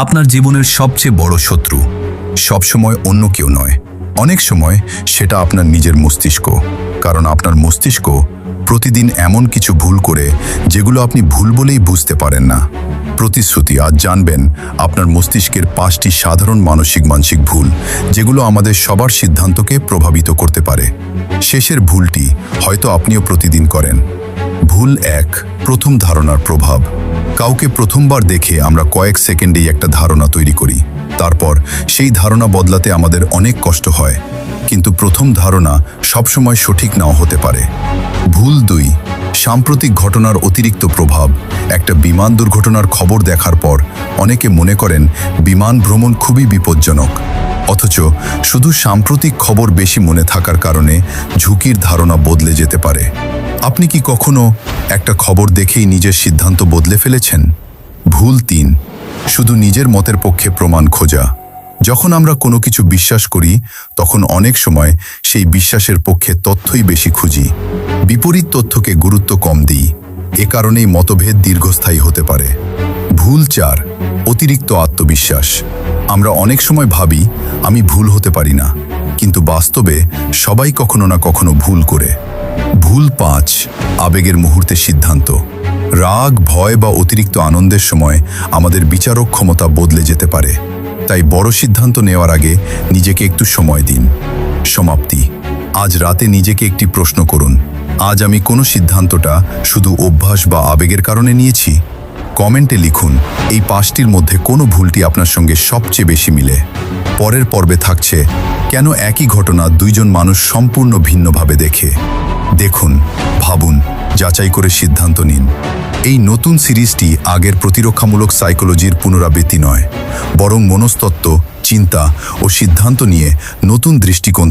আপনার জীবনের সবচেয়ে বড় শত্রু সবসময় অন্য কেউ নয়, অনেক সময় সেটা আপনার নিজের মস্তিষ্ক। কারণ আপনার মস্তিষ্ক প্রতিদিন এমন কিছু ভুল করে যেগুলো আপনি ভুল বলেই বুঝতে পারেন না। প্রতিশ্রুতি। আজ জানবেন আপনার মস্তিষ্কের 5টি সাধারণ মানসিক ভুল যেগুলো আমাদের সবার সিদ্ধান্তকে প্রভাবিত করতে পারে। শেষের ভুলটি হয়তো আপনিও প্রতিদিন করেন। ভুল 1, প্রথম ধারণার প্রভাব। কাউকে প্রথমবার দেখে আমরা কয়েক সেকেন্ডেই একটা ধারণা তৈরি করি, তারপর সেই ধারণা বদলাতে আমাদের অনেক কষ্ট হয়। কিন্তু প্রথম ধারণা সবসময় সঠিক নাও হতে পারে। ভুল 2, সাম্প্রতিক ঘটনার অতিরিক্ত প্রভাব। একটা বিমান দুর্ঘটনার খবর দেখার পর অনেকে মনে করেন বিমান ভ্রমণ খুবই বিপজ্জনক, অথচ শুধু সাম্প্রতিক খবর বেশি মনে থাকার কারণে ঝুঁকির ধারণা বদলে যেতে পারে। আপনি কি কখনো একটা খবর দেখেই নিজের সিদ্ধান্ত বদলে ফেলেছেন? ভুল 3, শুধু নিজের মতের পক্ষে প্রমাণ খোঁজা। যখন আমরা কোনো কিছু বিশ্বাস করি তখন অনেক সময় সেই বিশ্বাসের পক্ষে তথ্যই বেশি খুঁজি, বিপরীত তথ্যকে গুরুত্ব কম দিই। এ কারণেই মতভেদ দীর্ঘস্থায়ী হতে পারে। ভুল 4, অতিরিক্ত আত্মবিশ্বাস। আমরা অনেক সময় ভাবি আমি ভুল হতে পারি না, কিন্তু বাস্তবে সবাই কখনো না কখনো ভুল করে। ভুল 5, আবেগের মুহূর্তে সিদ্ধান্ত। রাগ, ভয় বা অতিরিক্ত আনন্দের সময় আমাদের বিচারক ক্ষমতা বদলে যেতে পারে। তাই বড় সিদ্ধান্ত নেওয়ার আগে নিজেকে একটু সময় দিন। সমাপ্তি। আজ রাতে নিজেকে একটি প্রশ্ন করুন, আজ আমি কোনো সিদ্ধান্তটা শুধু অভ্যাস বা আবেগের কারণে নিয়েছি? কমেন্টে লিখুন এই 5টির মধ্যে কোন ভুলটি আপনার সঙ্গে সবচেয়ে বেশি মিলে। পরের পর্বে থাকছে কেন একই ঘটনা দুইজন মানুষ সম্পূর্ণ ভিন্নভাবে দেখে। দেখুন, ভাবুন, যাচাই করে সিদ্ধান্ত নিন। এই নতুন সিরিজটি আগের প্রতিরক্ষামূলক সাইকোলজির পুনরাবৃত্তি নয়, বরং মনস্তত্ত্ব, চিন্তা ও সিদ্ধান্ত নিয়ে নতুন দৃষ্টিকোণ